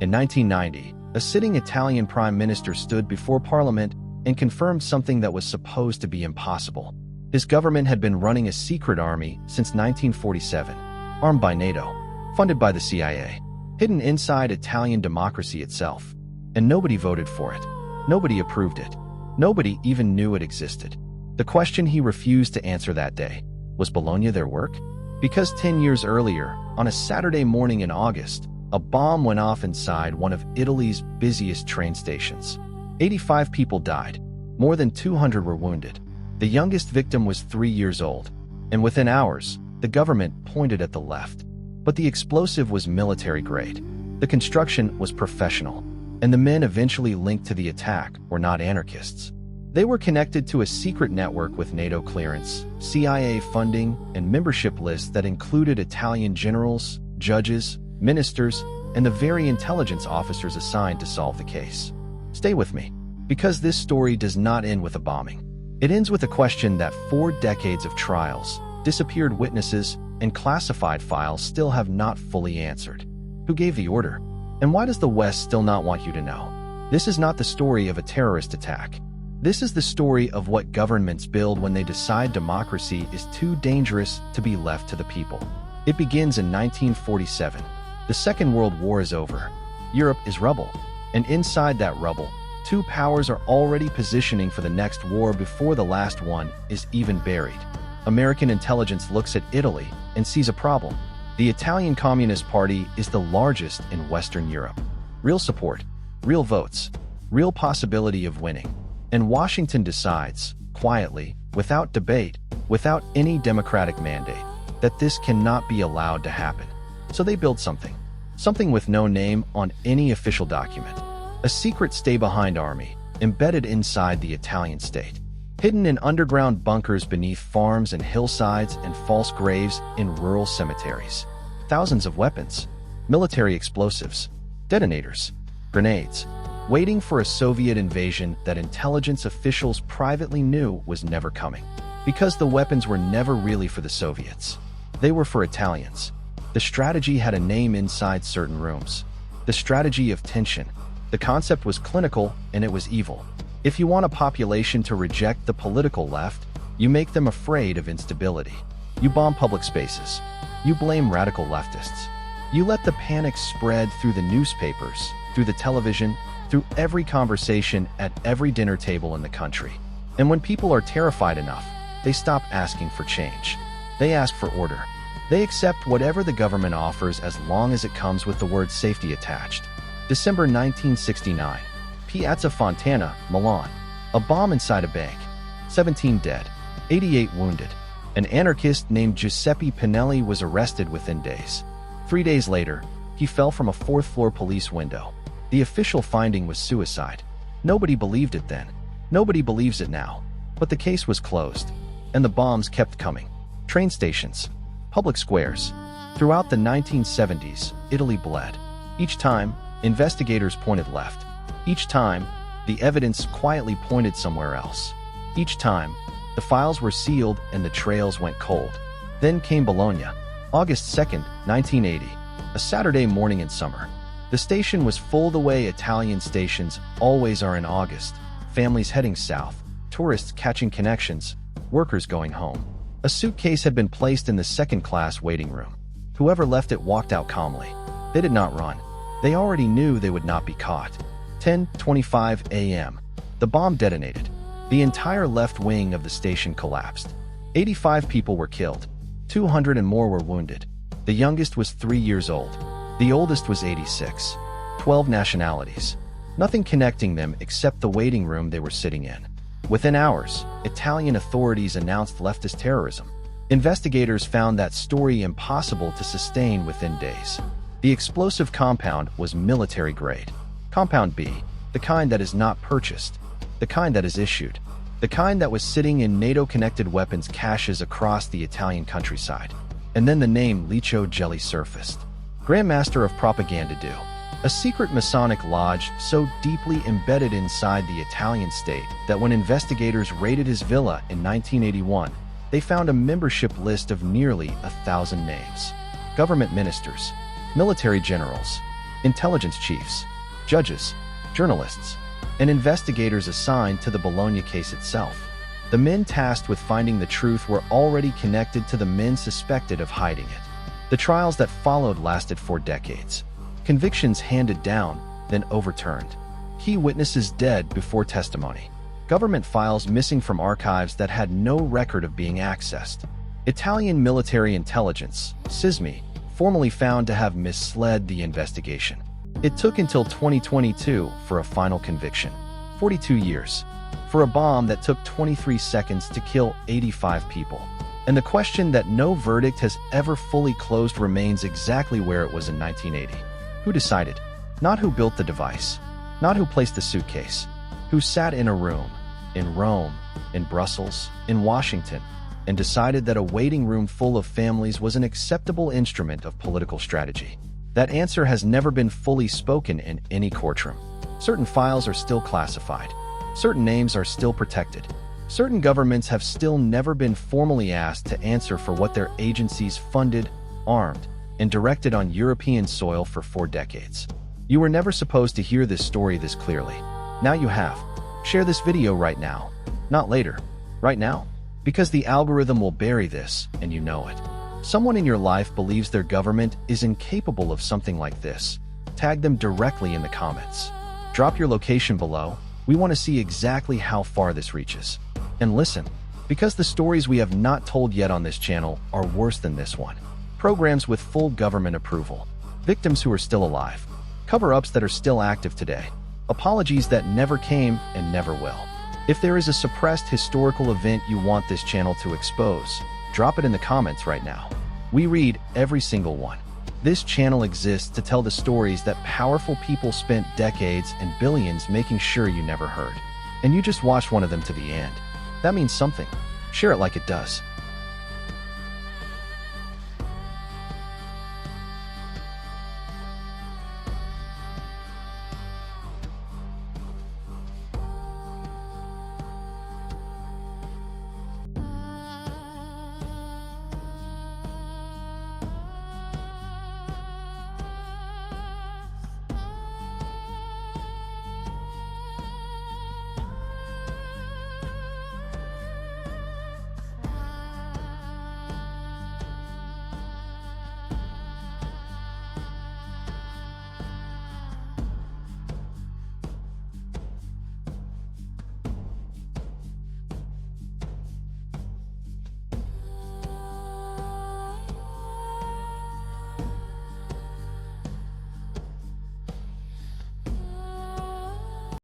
In 1990, a sitting Italian prime minister stood before parliament and confirmed something that was supposed to be impossible. His government had been running a secret army since 1947, armed by NATO, funded by the CIA, hidden inside Italian democracy itself. And nobody voted for it. Nobody approved it. Nobody even knew it existed. The question he refused to answer that day: was Bologna their work? Because 10 years earlier, on a Saturday morning in August, a bomb went off inside one of Italy's busiest train stations. 85 people died. More than 200 were wounded. The youngest victim was 3 years old. And within hours, the government pointed at the left. But the explosive was military grade. The construction was professional. And the men eventually linked to the attack were not anarchists. They were connected to a secret network with NATO clearance, CIA funding, and membership lists that included Italian generals, judges, ministers, and the very intelligence officers assigned to solve the case. Stay with me, because this story does not end with a bombing. It ends with a question that 4 decades of trials, disappeared witnesses, and classified files still have not fully answered. Who gave the order? And why does the West still not want you to know? This is not the story of a terrorist attack. This is the story of what governments build when they decide democracy is too dangerous to be left to the people. It begins in 1947. The Second World War is over. Europe is rubble. And inside that rubble, 2 powers are already positioning for the next war before the last one is even buried. American intelligence looks at Italy and sees a problem. The Italian Communist Party is the largest in Western Europe. Real support, real votes, real possibility of winning. And Washington decides, quietly, without debate, without any democratic mandate, that this cannot be allowed to happen. So they build something with no name on any official document. A secret stay-behind army, embedded inside the Italian state, hidden in underground bunkers beneath farms and hillsides and false graves in rural cemeteries. Thousands of weapons, military explosives, detonators, grenades, waiting for a Soviet invasion that intelligence officials privately knew was never coming. Because the weapons were never really for the Soviets. They were for Italians. The strategy had a name inside certain rooms. The strategy of tension. The concept was clinical and it was evil. If you want a population to reject the political left, you make them afraid of instability. You bomb public spaces. You blame radical leftists. You let the panic spread through the newspapers, through the television, through every conversation at every dinner table in the country. And when people are terrified enough, they stop asking for change. They ask for order. They accept whatever the government offers as long as it comes with the word safety attached. December 1969, Piazza Fontana, Milan. A bomb inside a bank. 17 dead, 88 wounded. An anarchist named Giuseppe Pinelli was arrested within days. 3 days later, he fell from a 4th-floor police window. The official finding was suicide. Nobody believed it then. Nobody believes it now. But the case was closed. And the bombs kept coming. Train stations. Public squares. Throughout the 1970s, Italy bled. Each time, investigators pointed left. Each time, the evidence quietly pointed somewhere else. Each time, the files were sealed and the trails went cold. Then came Bologna, August 2nd, 1980, a Saturday morning in summer. The station was full the way Italian stations always are in August. Families heading south, tourists catching connections, workers going home. A suitcase had been placed in the second-class waiting room. Whoever left it walked out calmly. They did not run. They already knew they would not be caught. 10:25 a.m. The bomb detonated. The entire left wing of the station collapsed. 85 people were killed. 200 and more were wounded. The youngest was 3 years old. The oldest was 86. 12 nationalities. Nothing connecting them except the waiting room they were sitting in. Within hours, Italian authorities announced leftist terrorism. Investigators found that story impossible to sustain within days. The explosive compound was military grade. Compound B, the kind that is not purchased, the kind that is issued, the kind that was sitting in NATO-connected weapons caches across the Italian countryside. And then the name Licio Gelli surfaced. Grandmaster of Propaganda Do. A secret Masonic lodge so deeply embedded inside the Italian state that when investigators raided his villa in 1981, they found a membership list of nearly 1,000 names. Government ministers, military generals, intelligence chiefs, judges, journalists, and investigators assigned to the Bologna case itself. The men tasked with finding the truth were already connected to the men suspected of hiding it. The trials that followed lasted for decades. Convictions handed down, then overturned. Key witnesses dead before testimony. Government files missing from archives that had no record of being accessed. Italian military intelligence, SISMI, formally found to have misled the investigation. It took until 2022 for a final conviction. 42 years. For a bomb that took 23 seconds to kill 85 people. And the question that no verdict has ever fully closed remains exactly where it was in 1980. Who decided? Not who built the device. Not who placed the suitcase. Who sat in a room, in Rome, in Brussels, in Washington, and decided that a waiting room full of families was an acceptable instrument of political strategy. That answer has never been fully spoken in any courtroom. Certain files are still classified. Certain names are still protected. Certain governments have still never been formally asked to answer for what their agencies funded, armed, and directed on European soil for 4 decades. You were never supposed to hear this story this clearly. Now you have. Share this video right now. Not later. Right now. Because the algorithm will bury this, and you know it. Someone in your life believes their government is incapable of something like this. Tag them directly in the comments. Drop your location below. We want to see exactly how far this reaches. And listen, because the stories we have not told yet on this channel are worse than this one. Programs with full government approval. Victims who are still alive. Cover-ups that are still active today. Apologies that never came and never will. If there is a suppressed historical event you want this channel to expose, drop it in the comments right now. We read every single one. This channel exists to tell the stories that powerful people spent decades and billions making sure you never heard. And you just watched one of them to the end. That means something. Share it like it does.